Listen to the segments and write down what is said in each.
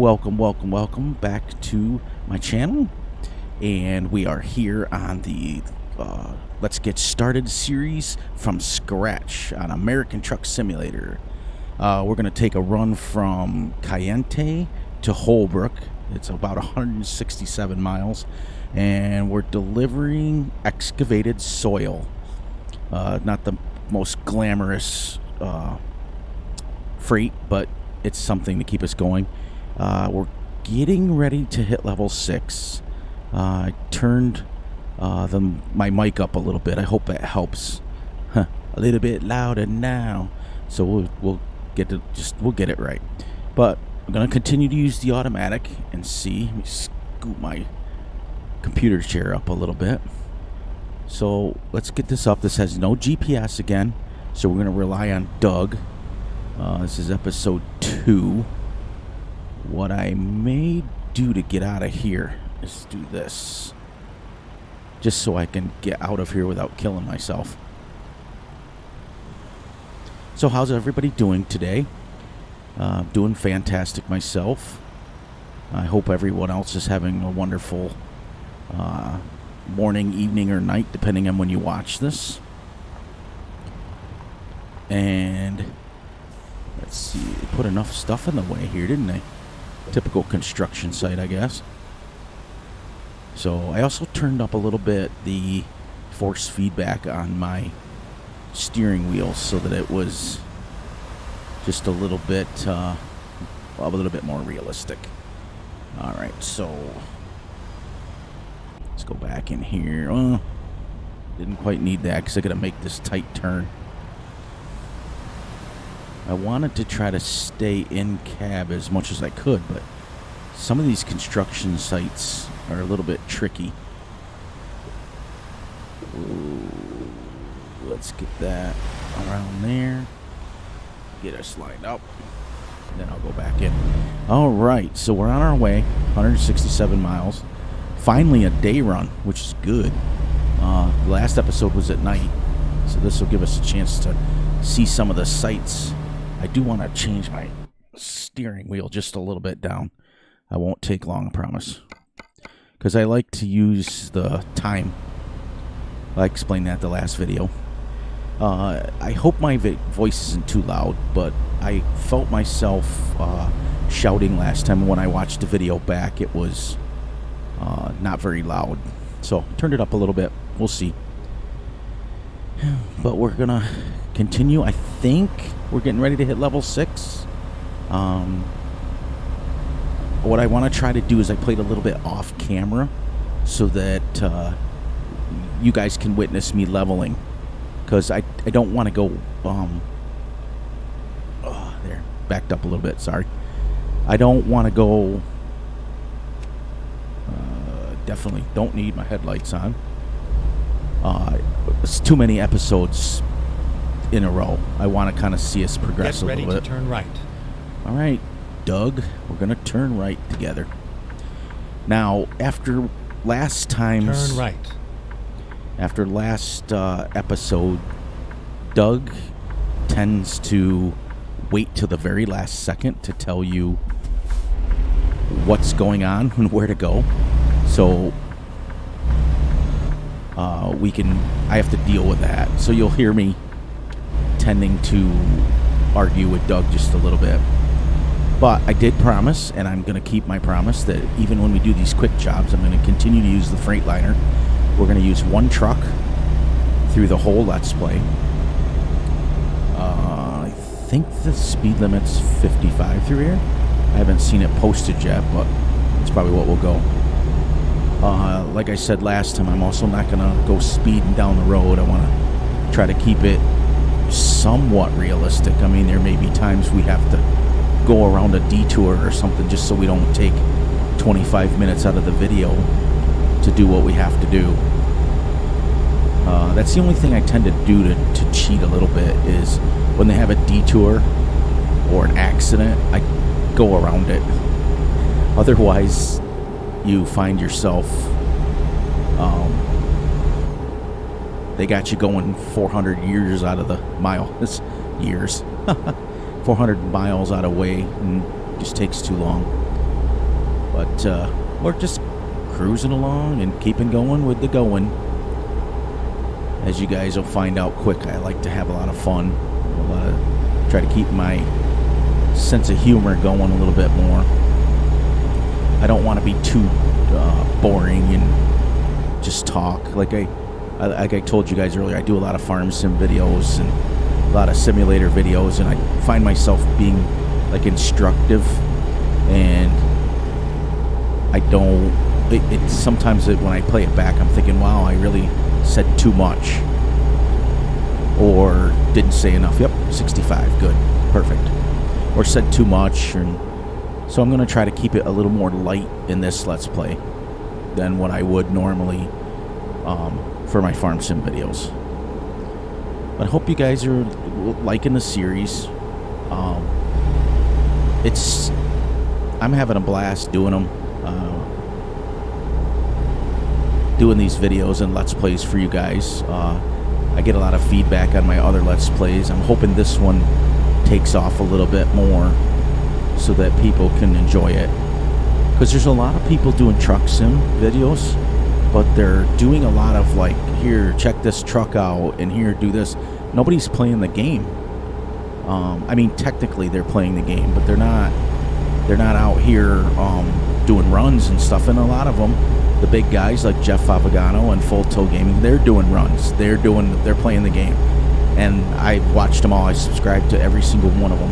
Welcome back to my channel. And we are here on the Let's Get Started series from scratch on American Truck Simulator. We're going to take a run from Kayenta to Holbrook. It's about 167 miles. And we're delivering excavated soil. Not the most glamorous freight, but it's something to keep us going. We're getting ready to hit level 6. I turned my mic up a little bit. I hope that helps. A little bit louder now, so we'll get it right. But I'm gonna continue to use the automatic and see. Let me scoot my computer chair up a little bit. So let's get this up. This has no GPS again, so we're gonna rely on Doug. This is episode 2. What I may do to get out of here is do this, just so I can get out of here without killing myself. So how's everybody doing today? Doing fantastic myself. I hope everyone else is having a wonderful morning, evening, or night, depending on when you watch this. And let's see, put enough stuff in the way here, didn't they? Typical construction site, I guess. So I also turned up a little bit the force feedback on my steering wheel so that it was just a little bit more realistic. All right, so let's go back in here. Didn't quite need that because I got to make this tight turn. I wanted to try to stay in cab as much as I could, but some of these construction sites are a little bit tricky. Ooh, let's get that around there. Get us lined up. And then I'll go back in. All right, so we're on our way. 167 miles. Finally a day run, which is good. The last episode was at night, so this will give us a chance to see some of the sights. I do want to change my steering wheel just a little bit down. I won't take long, I promise. Because I like to use the time. I explained that the last video. I hope my voice isn't too loud, but I felt myself shouting last time. When I watched the video back, it was not very loud. So, turned it up a little bit. We'll see. But we're going to continue. I think we're getting ready to hit level 6. What I want to try to do is I played a little bit off camera so that you guys can witness me leveling, because I don't want to go there, backed up a little bit, sorry. I don't want to go definitely don't need my headlights on. It's too many episodes in a row. I want to kind of see us progress a little bit. Get ready to turn right. All right, Doug, we're going to turn right together. Now, after last time's... Turn right. After last episode, Doug tends to wait till the very last second to tell you what's going on and where to go. So, I have to deal with that. So you'll hear me tending to argue with Doug just a little bit. But I did promise, and I'm going to keep my promise, that even when we do these quick jobs, I'm going to continue to use the Freightliner. We're going to use one truck through the whole Let's Play. I think the speed limit's 55 through here. I haven't seen it posted yet, but it's probably what we'll go. Like I said last time, I'm also not going to go speeding down the road. I want to try to keep it somewhat realistic. I mean, there may be times we have to go around a detour or something just so we don't take 25 minutes out of the video to do what we have to do. That's the only thing I tend to do to cheat a little bit, is when they have a detour or an accident, I go around it. Otherwise, you find yourself, they got you going 400 years out of the mile. It's years. 400 miles out of way, and just takes too long. But we're just cruising along and keeping going with the going. As you guys will find out quick, I like to have a lot of fun. Try to keep my sense of humor going a little bit more. I don't want to be too boring and just talk. Like I told you guys earlier, I do a lot of farm sim videos and a lot of simulator videos, and I find myself being like instructive, and I don't. Sometimes when I play it back, I'm thinking, wow, I really said too much or didn't say enough. Yep, 65, good, perfect. Or said too much, and so I'm going to try to keep it a little more light in this Let's Play than what I would normally for my farm sim videos. But I hope you guys are liking the series. I'm having a blast doing them. Doing these videos and Let's Plays for you guys. I get a lot of feedback on my other Let's Plays. I'm hoping this one takes off a little bit more so that people can enjoy it. Because there's a lot of people doing truck sim videos, but they're doing a lot of like, here, check this truck out, and here, do this. Nobody's playing the game. I mean, technically they're playing the game, but they're not out here doing runs and stuff. And a lot of them, the big guys like Jeff Favagano and Full Toe Gaming, they're doing runs. They're playing the game. And I watched them all. I subscribed to every single one of them.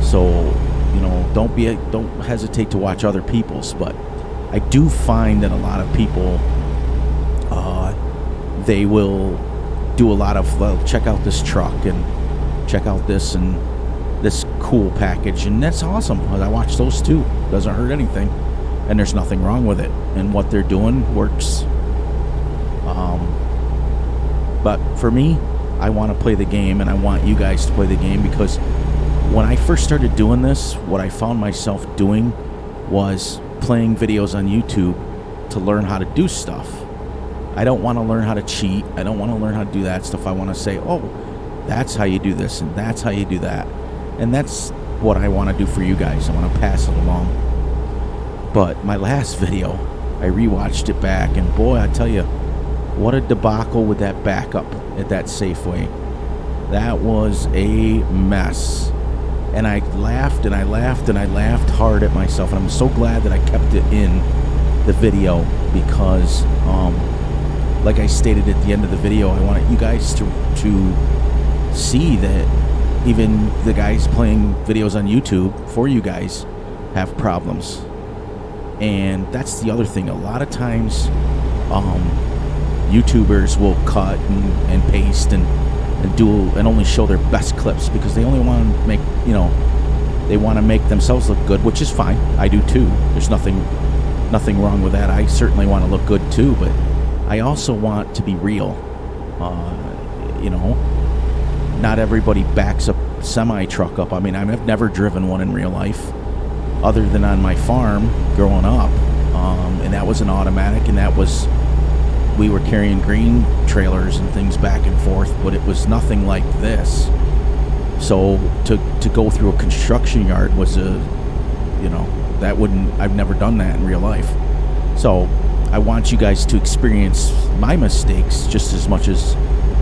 So, you know, don't hesitate to watch other people's. But I do find that a lot of people, they will do a lot of, well, check out this truck and check out this and this cool package. And that's awesome. I watch those too. Doesn't hurt anything. And there's nothing wrong with it. And what they're doing works. But for me, I want to play the game, and I want you guys to play the game, because when I first started doing this, what I found myself doing was playing videos on YouTube to learn how to do stuff. I don't want to learn how to cheat. I don't want to learn how to do that stuff. I want to say, oh, that's how you do this, and that's how you do that. And that's what I want to do for you guys. I want to pass it along. But my last video, I rewatched it back, and boy, I tell you, what a debacle with that backup at that Safeway. That was a mess. And I laughed and I laughed and I laughed hard at myself. And I'm so glad that I kept it in the video, because, like I stated at the end of the video, I wanted you guys to see that even the guys playing videos on YouTube for you guys have problems. And that's the other thing. A lot of times, YouTubers will cut and paste and do and only show their best clips, because they only want to make, you know, they want to make themselves look good, which is fine. I do too. There's nothing wrong with that. I certainly want to look good too, but I also want to be real. You know, not everybody backs a semi truck up. I mean, I've never driven one in real life, other than on my farm growing up, and that was an automatic, and that was, we were carrying green trailers and things back and forth, but it was nothing like this. So to go through a construction yard was a, you know, that wouldn't, I've never done that in real life. So I want you guys to experience my mistakes just as much as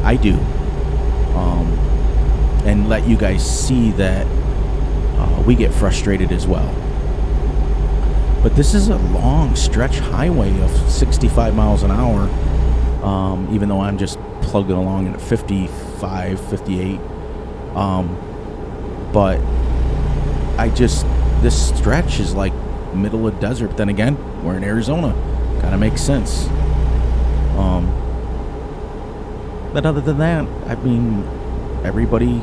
I do, and let you guys see that we get frustrated as well. But this is a long stretch highway of 65 miles an hour, even though I'm just plugging along at 55, 58. But this stretch is like middle of desert. But then again, we're in Arizona. Kind of makes sense. But other than that, I mean, everybody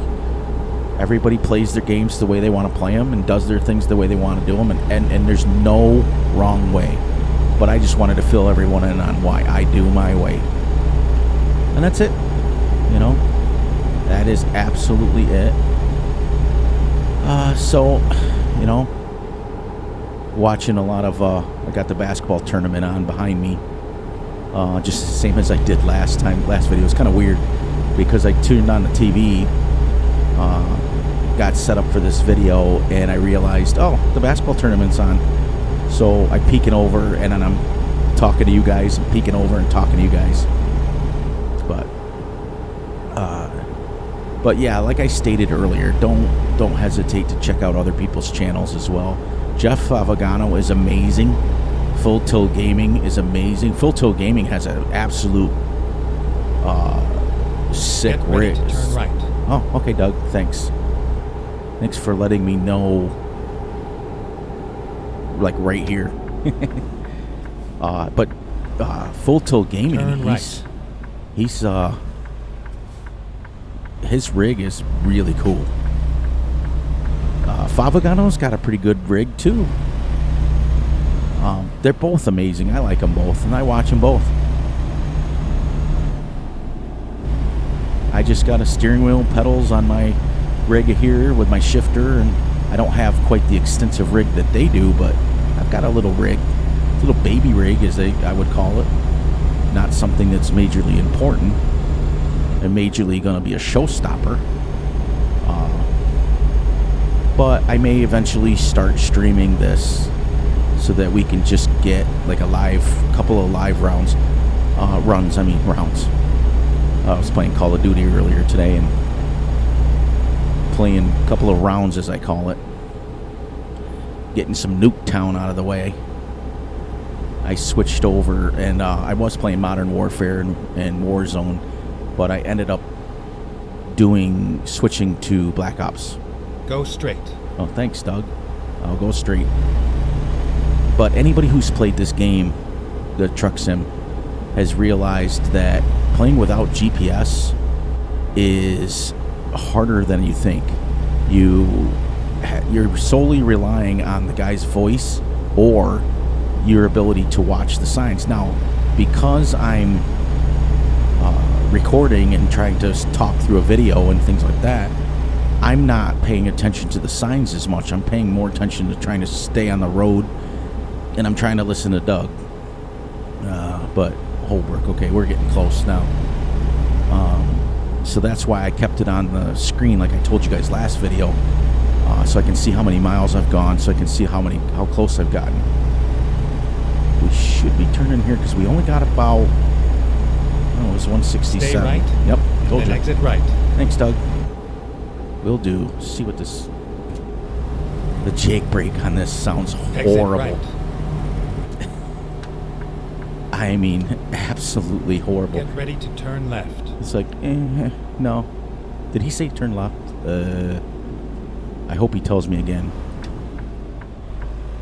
plays their games the way they want to play them and does their things the way they want to do them, and there's no wrong way. But I just wanted to fill everyone in on why I do my way. And that's it. You know, that is absolutely it. So, you know, watching a lot of, I got the basketball tournament on behind me. Just the same as I did last video. It's kind of weird because I tuned on the TV, got set up for this video, and I realized, oh, the basketball tournament's on. So I'm peeking over, and then I'm talking to you guys, and peeking over and talking to you guys. But yeah, like I stated earlier, don't hesitate to check out other people's channels as well. Jeff Favagano is amazing. Full Tilt Gaming is amazing. Full Tilt Gaming has an absolute sick rig. Turn right. Oh, okay, Doug. Thanks. Thanks for letting me know. Like right here. But Full Tilt Gaming, Turn right. he's his rig is really cool. Favagano's got a pretty good rig too. They're both amazing. I like them both, and I watch them both. I just got a steering wheel and pedals on my rig here with my shifter, and I don't have quite the extensive rig that they do, but I've got a little rig, a little baby rig, as I would call it. Not something that's majorly important and majorly going to be a showstopper. But I may eventually start streaming this so that we can just get like couple of live rounds. Rounds. I was playing Call of Duty earlier today and playing a couple of rounds, as I call it. Getting some Nuketown out of the way. I switched over, and I was playing Modern Warfare and Warzone, but I ended up switching to Black Ops. Go straight. Oh, thanks, Doug. I'll go straight. But anybody who's played this game, the Truck Sim, has realized that playing without GPS is harder than you think. You're solely relying on the guy's voice or your ability to watch the signs. Now, because I'm recording and trying to talk through a video and things like that, I'm not paying attention to the signs as much. I'm paying more attention to trying to stay on the road, and I'm trying to listen to Doug. But Holbrook, okay, we're getting close now. So that's why I kept it on the screen, like I told you guys last video, so I can see how many miles I've gone, so I can see how close I've gotten. We should be turning here because we only got about, it was 167. Stay right. Yep, told you. Exit right. Thanks, Doug. Will do. See what the Jake brake on this sounds horrible. Right. I mean, absolutely horrible. Get ready to turn left. It's like, no. Did he say turn left? I hope he tells me again.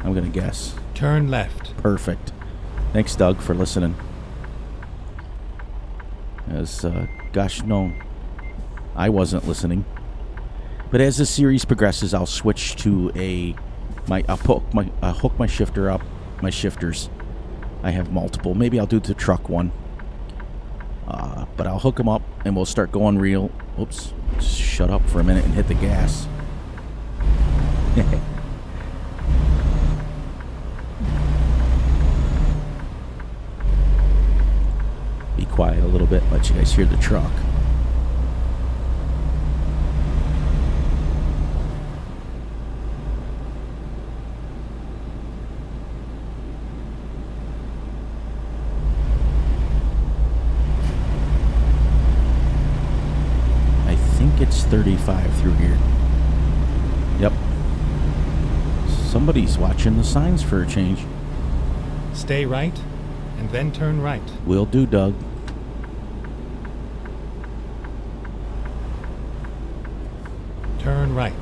I'm going to guess. Turn left. Perfect. Thanks, Doug, for listening. Gosh, no. I wasn't listening. But as the series progresses, I'll switch to I'll hook my shifter up, my shifters. I have multiple. Maybe I'll do the truck one. But I'll hook them up and we'll start going real. Oops. Just shut up for a minute and hit the gas. Be quiet a little bit. Let you guys hear the truck. It's 35 through here. Yep. Somebody's watching the signs for a change. Stay right, and then turn right. Will do, Doug. Turn right.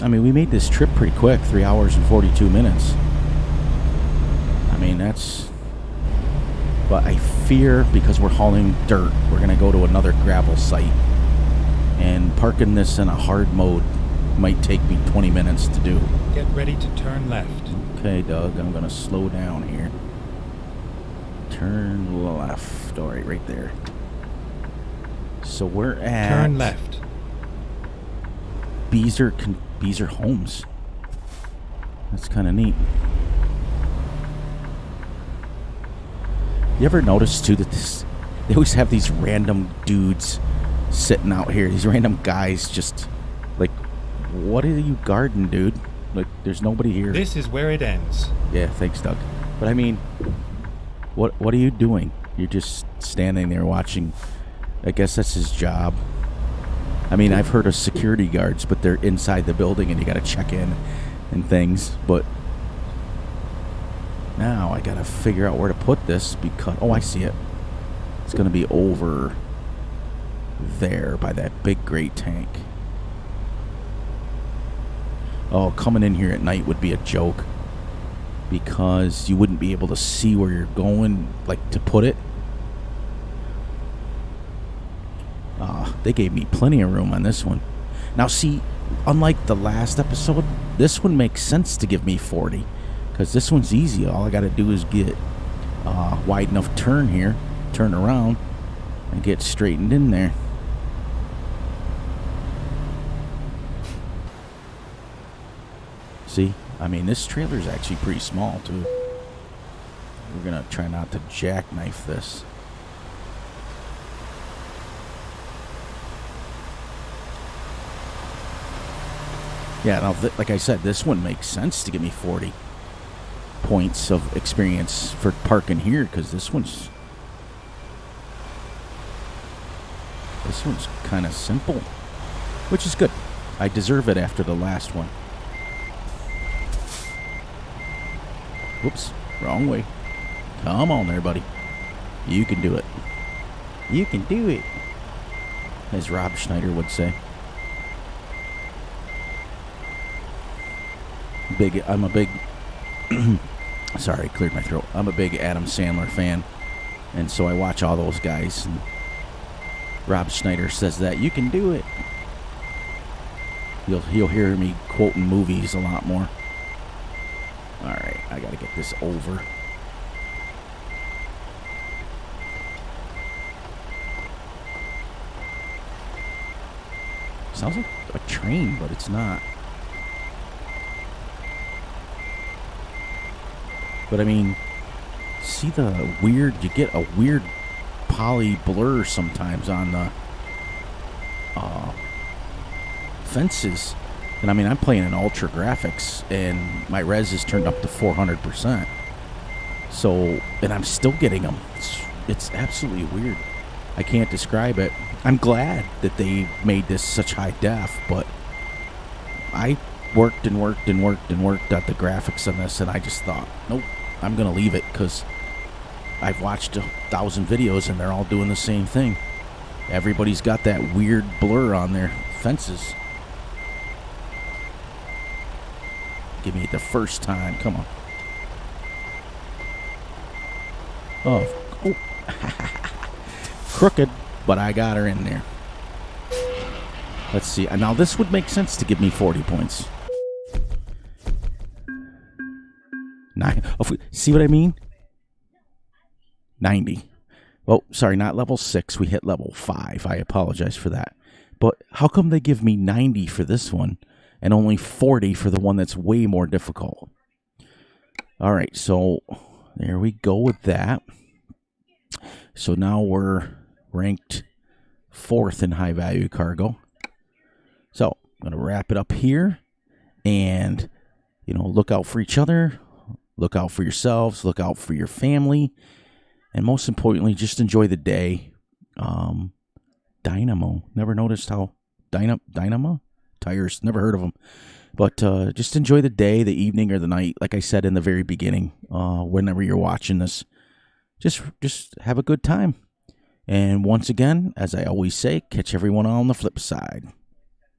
I mean, we made this trip pretty quick, 3 hours and 42 minutes. I mean, but I fear because we're hauling dirt, we're going to go to another gravel site. And parking this in a hard mode might take me 20 minutes to do. Get ready to turn left. Okay, Doug, I'm going to slow down here. Turn left. All right there. So we're at... Turn left. Beezer Homes. That's kind of neat. You ever notice too that They always have these random dudes sitting out here. These random guys just like, what are you guarding, dude? Like, there's nobody here. This is where it ends. Yeah, thanks, Doug. But I mean, what are you doing? You're just standing there watching. I guess that's his job. I mean, I've heard of security guards, but they're inside the building and you got to check in and things. But now I got to figure out where to put this because... Oh, I see it. It's going to be over there by that big great tank. Oh, coming in here at night would be a joke because you wouldn't be able to see where you're going, like, to put it. They gave me plenty of room on this one. Now, see, unlike the last episode, this one makes sense to give me 40 because this one's easy. All I got to do is get wide enough turn here, turn around, and get straightened in there. See, I mean, this trailer's actually pretty small, too. We're going to try not to jackknife this. Yeah, now, like I said, this one makes sense to give me 40 points of experience for parking here, because this one's kind of simple, which is good. I deserve it after the last one. Whoops, wrong way. Come on there, buddy. You can do it. You can do it, as Rob Schneider would say. I'm a big sorry, cleared my throat. I'm a big Adam Sandler fan, and so I watch all those guys, and Rob Schneider says that you can do it. You'll hear me quoting movies a lot more. Alright, I gotta get this over. Sounds like a train, but it's not. But I mean, see the weird, you get a weird poly blur sometimes on the fences. And I mean, I'm playing in ultra graphics and my res is turned up to 400%. So, and I'm still getting them. It's absolutely weird. I can't describe it. I'm glad that they made this such high def, but I worked and worked and worked and worked at the graphics on this, and I just thought, nope, I'm going to leave it because I've watched 1,000 videos and they're all doing the same thing. Everybody's got that weird blur on their fences. Give me it the first time. Come on. Oh. Crooked, but I got her in there. Let's see. Now, this would make sense to give me 40 points. See what I mean? 90. Oh, sorry, not level 6. We hit level 5. I apologize for that. But how come they give me 90 for this one and only 40 for the one that's way more difficult? All right, so there we go with that. So now we're ranked 4th in high value cargo. So I'm going to wrap it up here and, look out for each other. Look out for yourselves. Look out for your family. And most importantly, just enjoy the day. Dynamo. Never noticed how... Dynamo? Tires. Never heard of them. But just enjoy the day, the evening, or the night. Like I said in the very beginning, whenever you're watching this. Just have a good time. And once again, as I always say, catch everyone on the flip side.